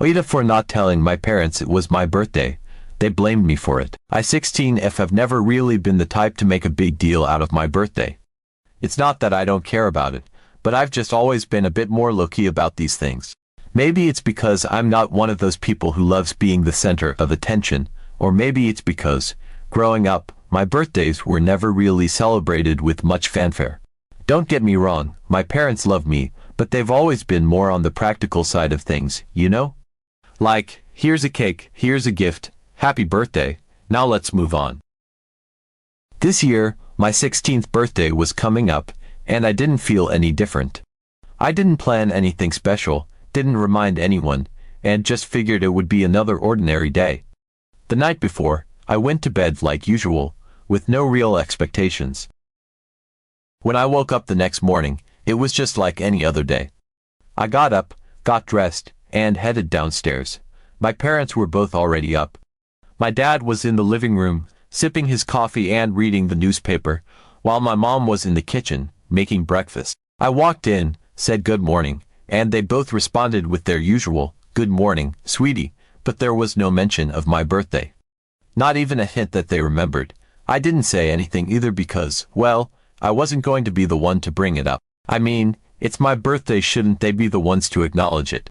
AITA for not telling my parents it was my birthday. They blamed me for it. I 16F have never really been the type to make a big deal out of my birthday. It's not that I don't care about it, but I've just always been a bit more low-key about these things. Maybe it's because I'm not one of those people who loves being the center of attention, or maybe it's because, growing up, my birthdays were never really celebrated with much fanfare. Don't get me wrong, my parents love me, but they've always been more on the practical side of things, you know? Like, here's a cake, here's a gift, happy birthday, now let's move on. This year, my 16th birthday was coming up, and I didn't feel any different. I didn't plan anything special, didn't remind anyone, and just figured it would be another ordinary day. The night before, I went to bed like usual, with no real expectations. When I woke up the next morning, it was just like any other day. I got up, got dressed, and headed downstairs. My parents were both already up. My dad was in the living room, sipping his coffee and reading the newspaper, while my mom was in the kitchen, making breakfast. I walked in, said good morning, and they both responded with their usual, good morning, sweetie, but there was no mention of my birthday. Not even a hint that they remembered. I didn't say anything either because, well, I wasn't going to be the one to bring it up. I mean, it's my birthday, shouldn't they be the ones to acknowledge it?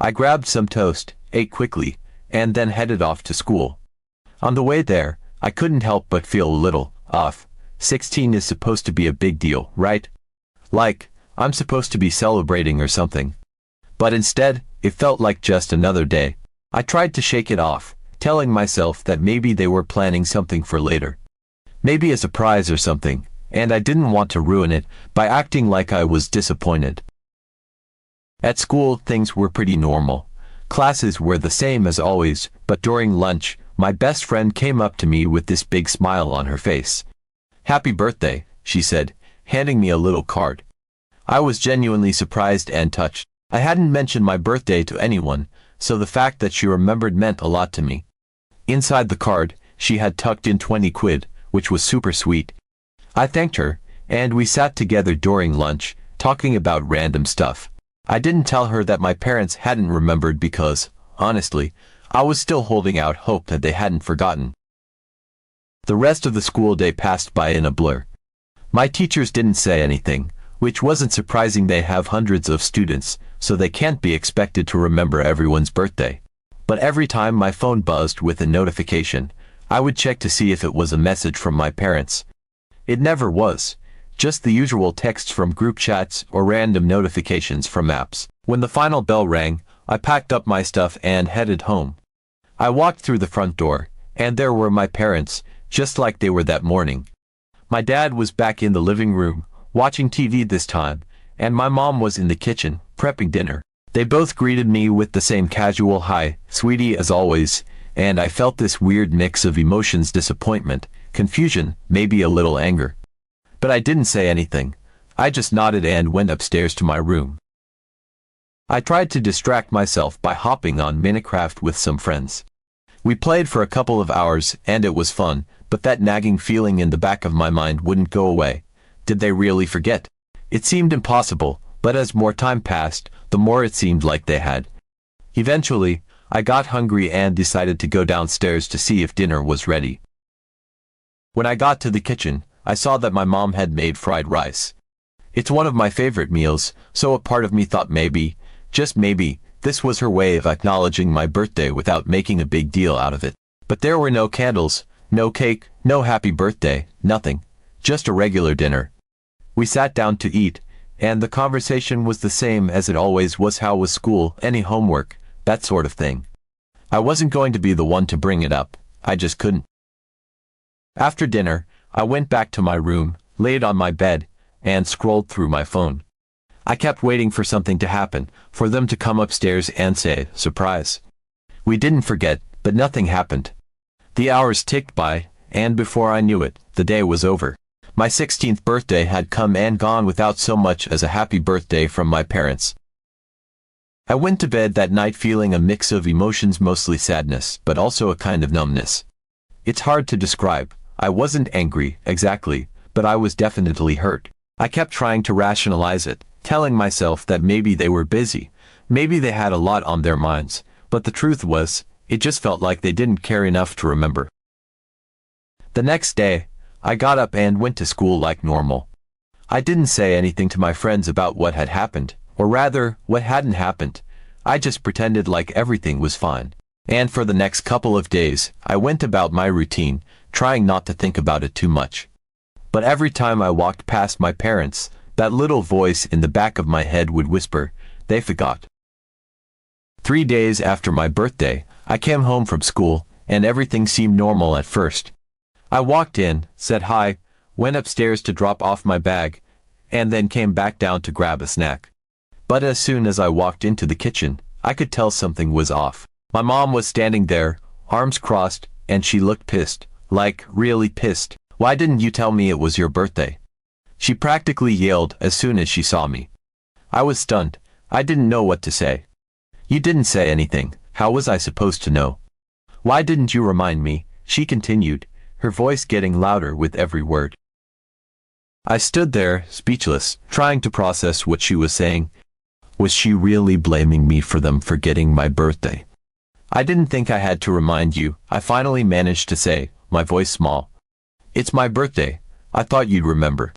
I grabbed some toast, ate quickly, and then headed off to school. On the way there, I couldn't help but feel a little off. 16 is supposed to be a big deal, right? Like, I'm supposed to be celebrating or something. But instead, it felt like just another day. I tried to shake it off, telling myself that maybe they were planning something for later. Maybe a surprise or something, and I didn't want to ruin it by acting like I was disappointed. At school, things were pretty normal. Classes were the same as always, but during lunch, my best friend came up to me with this big smile on her face. "Happy birthday," she said, handing me a little card. I was genuinely surprised and touched. I hadn't mentioned my birthday to anyone, so the fact that she remembered meant a lot to me. Inside the card, she had tucked in 20 quid, which was super sweet. I thanked her, and we sat together during lunch, talking about random stuff. I didn't tell her that my parents hadn't remembered because, honestly, I was still holding out hope that they hadn't forgotten. The rest of the school day passed by in a blur. My teachers didn't say anything, which wasn't surprising. They have hundreds of students, so they can't be expected to remember everyone's birthday. But every time my phone buzzed with a notification, I would check to see if it was a message from my parents. It never was. Just the usual texts from group chats or random notifications from apps. When the final bell rang, I packed up my stuff and headed home. I walked through the front door, and there were my parents, just like they were that morning. My dad was back in the living room, watching TV this time, and my mom was in the kitchen, prepping dinner. They both greeted me with the same casual "Hi, sweetie," as always, and I felt this weird mix of emotions: disappointment, confusion, maybe a little anger. But I didn't say anything. I just nodded and went upstairs to my room. I tried to distract myself by hopping on Minecraft with some friends. We played for a couple of hours, and it was fun, but that nagging feeling in the back of my mind wouldn't go away. Did they really forget? It seemed impossible, but as more time passed, the more it seemed like they had. Eventually, I got hungry and decided to go downstairs to see if dinner was ready. When I got to the kitchen, I saw that my mom had made fried rice. It's one of my favorite meals, so a part of me thought maybe, just maybe, this was her way of acknowledging my birthday without making a big deal out of it. But there were no candles, no cake, no happy birthday, nothing. Just a regular dinner. We sat down to eat, and the conversation was the same as it always was. How was school, any homework, that sort of thing. I wasn't going to be the one to bring it up, I just couldn't. After dinner, I went back to my room, laid on my bed, and scrolled through my phone. I kept waiting for something to happen, for them to come upstairs and say, "Surprise." We didn't forget, but nothing happened. The hours ticked by, and before I knew it, the day was over. My 16th birthday had come and gone without so much as a happy birthday from my parents. I went to bed that night feeling a mix of emotions, mostly sadness, but also a kind of numbness. It's hard to describe. I wasn't angry, exactly, but I was definitely hurt. I kept trying to rationalize it, telling myself that maybe they were busy, Maybe they had a lot on their minds, but the truth was, it just felt like they didn't care enough to remember. The next day, I got up and went to school like normal. I didn't say anything to my friends about what had happened, or rather, what hadn't happened. I just pretended like everything was fine. And for the next couple of days, I went about my routine, trying not to think about it too much. But every time I walked past my parents, that little voice in the back of my head would whisper, "They forgot." 3 days after my birthday, I came home from school, and everything seemed normal at first. I walked in, said hi, went upstairs to drop off my bag, and then came back down to grab a snack. But as soon as I walked into the kitchen, I could tell something was off. My mom was standing there, arms crossed, and she looked pissed, like really pissed. "Why didn't you tell me it was your birthday?" She practically yelled as soon as she saw me. I was stunned. I didn't know what to say. "You didn't say anything. How was I supposed to know?" "Why didn't you remind me?" she continued, her voice getting louder with every word. I stood there, speechless, trying to process what she was saying. Was she really blaming me for them forgetting my birthday? "I didn't think I had to remind you," I finally managed to say, my voice small. "It's my birthday. I thought you'd remember."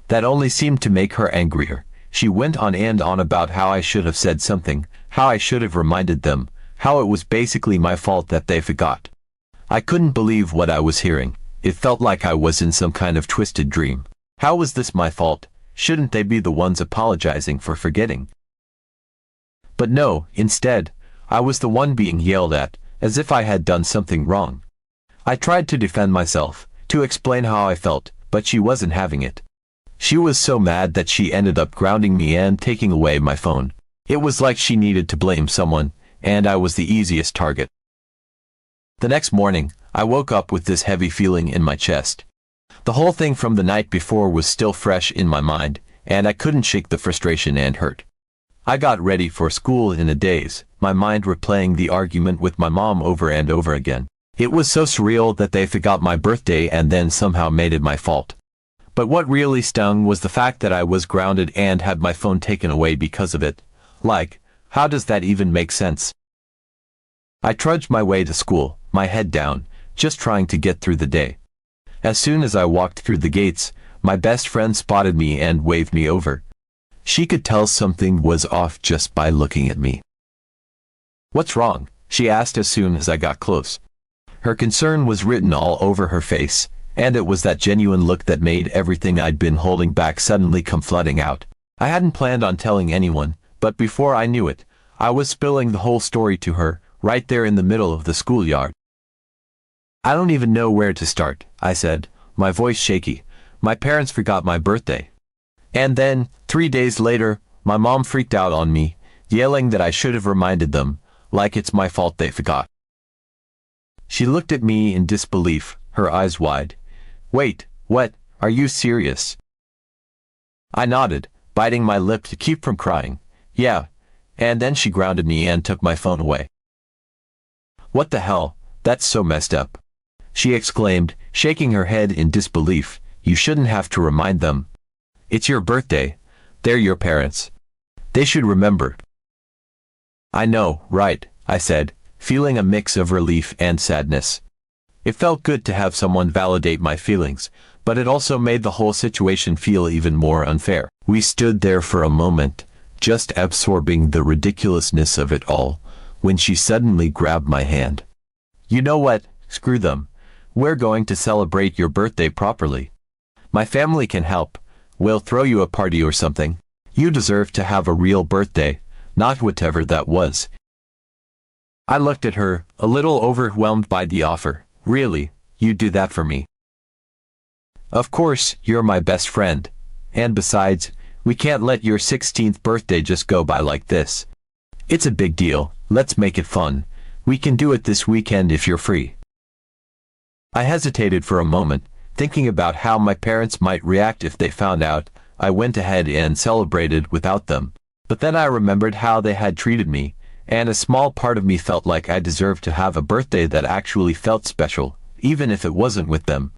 That only seemed to make her angrier. She went on and on about how I should have said something, how I should have reminded them, how it was basically my fault that they forgot. I couldn't believe what I was hearing. It felt like I was in some kind of twisted dream. How was this my fault? Shouldn't they be the ones apologizing for forgetting? But no, instead, I was the one being yelled at, as if I had done something wrong. I tried to defend myself, to explain how I felt, but she wasn't having it. She was so mad that she ended up grounding me and taking away my phone. It was like she needed to blame someone, and I was the easiest target. The next morning, I woke up with this heavy feeling in my chest. The whole thing from the night before was still fresh in my mind, and I couldn't shake the frustration and hurt. I got ready for school in a daze, my mind replaying the argument with my mom over and over again. It was so surreal that they forgot my birthday and then somehow made it my fault. But what really stung was the fact that I was grounded and had my phone taken away because of it. Like, how does that even make sense? I trudged my way to school, my head down, just trying to get through the day. As soon as I walked through the gates, my best friend spotted me and waved me over. She could tell something was off just by looking at me. "What's wrong?" she asked as soon as I got close. Her concern was written all over her face, and it was that genuine look that made everything I'd been holding back suddenly come flooding out. I hadn't planned on telling anyone, but before I knew it, I was spilling the whole story to her, right there in the middle of the schoolyard. "I don't even know where to start," I said, my voice shaky. "My parents forgot my birthday." And then, 3 days later, my mom freaked out on me, yelling that I should have reminded them, like it's my fault they forgot. She looked at me in disbelief, her eyes wide. "Wait, what? Are you serious?" I nodded, biting my lip to keep from crying. "Yeah." And then she grounded me and took my phone away. "What the hell? That's so messed up," she exclaimed, shaking her head in disbelief. "You shouldn't have to remind them. It's your birthday. They're your parents. They should remember." "I know, right," I said, feeling a mix of relief and sadness. It felt good to have someone validate my feelings, but it also made the whole situation feel even more unfair. We stood there for a moment, just absorbing the ridiculousness of it all, when she suddenly grabbed my hand. "You know what? Screw them. We're going to celebrate your birthday properly. My family can help. We'll throw you a party or something. You deserve to have a real birthday, not whatever that was." I looked at her, a little overwhelmed by the offer. "Really? You'd do that for me?" "Of course, you're my best friend. And besides, we can't let your 16th birthday just go by like this. It's a big deal. Let's make it fun. We can do it this weekend if you're free." I hesitated for a moment, thinking about how my parents might react if they found out I went ahead and celebrated without them. But then I remembered how they had treated me, and a small part of me felt like I deserved to have a birthday that actually felt special, even if it wasn't with them.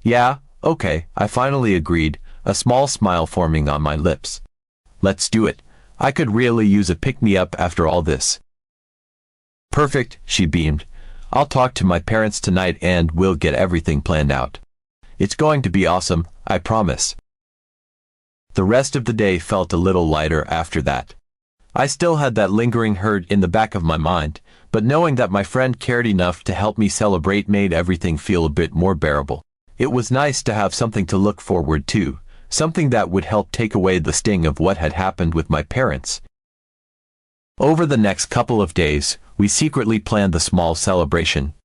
"Yeah, okay," I finally agreed, a small smile forming on my lips. "Let's do it. I could really use a pick-me-up after all this. Perfect, she beamed. I'll talk to my parents tonight and we'll get everything planned out. It's going to be awesome, I promise. The rest of the day felt a little lighter after that. I still had that lingering hurt in the back of my mind, but knowing that my friend cared enough to help me celebrate made everything feel a bit more bearable. It was nice to have something to look forward to, something that would help take away the sting of what had happened with my parents. Over the next couple of days, we secretly planned the small celebration.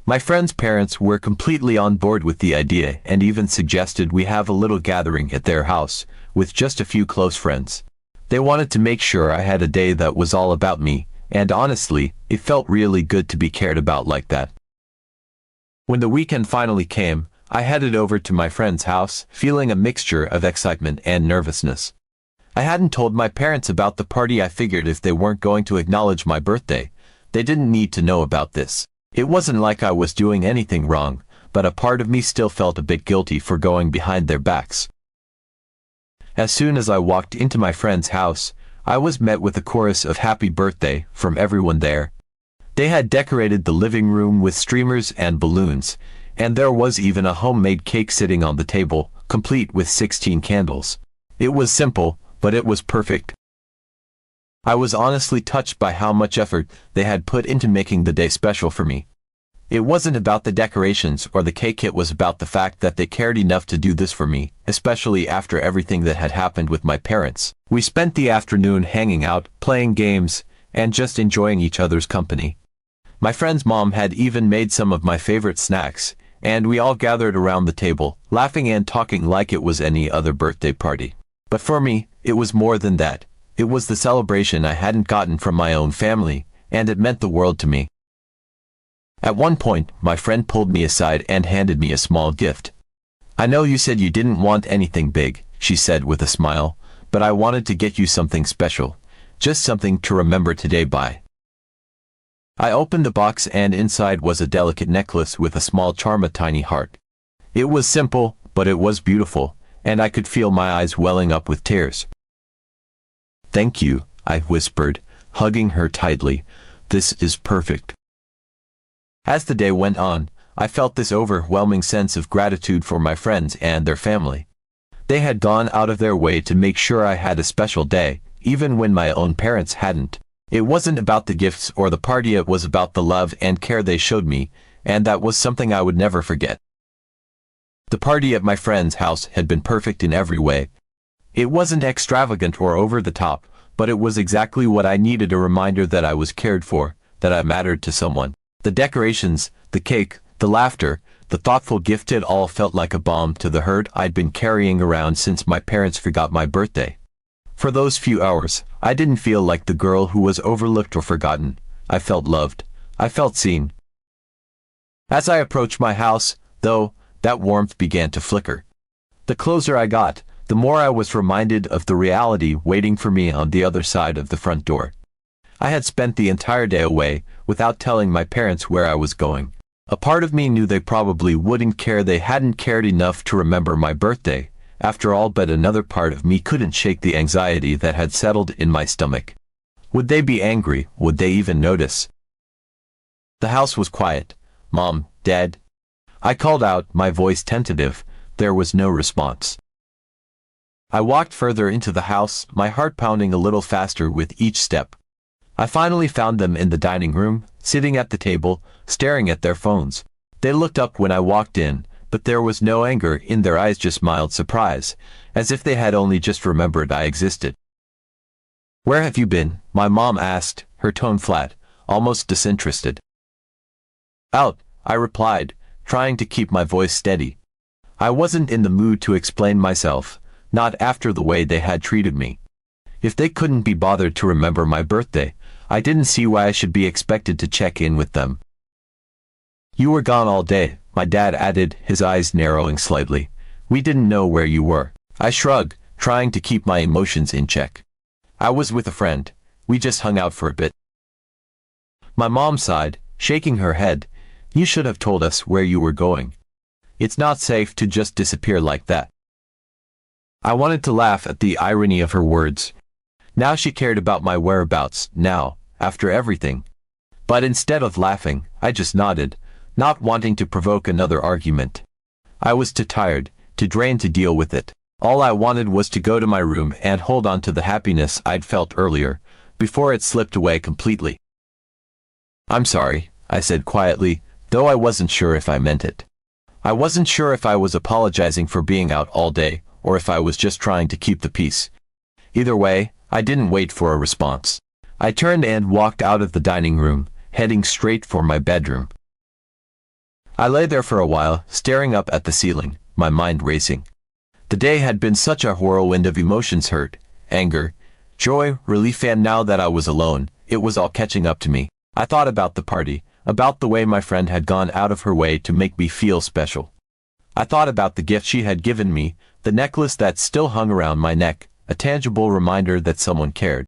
My friend's parents were completely on board with the idea and even suggested we have a little gathering at their house, with just a few close friends. They wanted to make sure I had a day that was all about me, and honestly, it felt really good to be cared about like that. When the weekend finally came, I headed over to my friend's house, feeling a mixture of excitement and nervousness. I hadn't told my parents about the party. I figured if they weren't going to acknowledge my birthday, they didn't need to know about this. It wasn't like I was doing anything wrong, but a part of me still felt a bit guilty for going behind their backs. As soon as I walked into my friend's house, I was met with a chorus of happy birthday from everyone there. They had decorated the living room with streamers and balloons, and there was even a homemade cake sitting on the table, complete with 16 candles. It was simple, but it was perfect. I was honestly touched by how much effort they had put into making the day special for me. It wasn't about the decorations or the cake, it was about the fact that they cared enough to do this for me, especially after everything that had happened with my parents. We spent the afternoon hanging out, playing games, and just enjoying each other's company. My friend's mom had even made some of my favorite snacks, and we all gathered around the table, laughing and talking like it was any other birthday party. But for me, it was more than that. It was the celebration I hadn't gotten from my own family, and it meant the world to me. At one point, my friend pulled me aside and handed me a small gift. "I know you said you didn't want anything big," she said with a smile, "but I wanted to get you something special. Just something to remember today by." I opened the box and inside was a delicate necklace with a small charm, a tiny heart. It was simple, but it was beautiful, and I could feel my eyes welling up with tears. "Thank you," I whispered, hugging her tightly. "This is perfect." As the day went on, I felt this overwhelming sense of gratitude for my friends and their family. They had gone out of their way to make sure I had a special day, even when my own parents hadn't. It wasn't about the gifts or the party, it was about the love and care they showed me, and that was something I would never forget. The party at my friend's house had been perfect in every way. It wasn't extravagant or over the top, but it was exactly what I needed, a reminder that I was cared for, that I mattered to someone. The decorations, the cake, the laughter, the thoughtful gift, it all felt like a balm to the hurt I'd been carrying around since my parents forgot my birthday. For those few hours, I didn't feel like the girl who was overlooked or forgotten. I felt loved. I felt seen. As I approached my house, though, that warmth began to flicker. The closer I got, the more I was reminded of the reality waiting for me on the other side of the front door. I had spent the entire day away, without telling my parents where I was going. A part of me knew they probably wouldn't care, they hadn't cared enough to remember my birthday, after all, but another part of me couldn't shake the anxiety that had settled in my stomach. Would they be angry? Would they even notice? The house was quiet. "Mom, Dad?" I called out, my voice tentative. There was no response. I walked further into the house, my heart pounding a little faster with each step. I finally found them in the dining room, sitting at the table, staring at their phones. They looked up when I walked in, but there was no anger in their eyes, just mild surprise, as if they had only just remembered I existed. "Where have you been?" my mom asked, her tone flat, almost disinterested. "Out," I replied, trying to keep my voice steady. I wasn't in the mood to explain myself, not after the way they had treated me. If they couldn't be bothered to remember my birthday, I didn't see why I should be expected to check in with them. "You were gone all day," my dad added, his eyes narrowing slightly. "We didn't know where you were." I shrugged, trying to keep my emotions in check. "I was with a friend. We just hung out for a bit." My mom sighed, shaking her head. "You should have told us where you were going. It's not safe to just disappear like that." I wanted to laugh at the irony of her words. Now she cared about my whereabouts, now, after everything. But instead of laughing, I just nodded, not wanting to provoke another argument. I was too tired, too drained to deal with it. All I wanted was to go to my room and hold on to the happiness I'd felt earlier, before it slipped away completely. "I'm sorry," I said quietly, though I wasn't sure if I meant it. I wasn't sure if I was apologizing for being out all day, or if I was just trying to keep the peace. Either way, I didn't wait for a response. I turned and walked out of the dining room, heading straight for my bedroom. I lay there for a while, staring up at the ceiling, my mind racing. The day had been such a whirlwind of emotions: hurt, anger, joy, relief, and now that I was alone, it was all catching up to me. I thought about the party, about the way my friend had gone out of her way to make me feel special. I thought about the gift she had given me, the necklace that still hung around my neck, a tangible reminder that someone cared.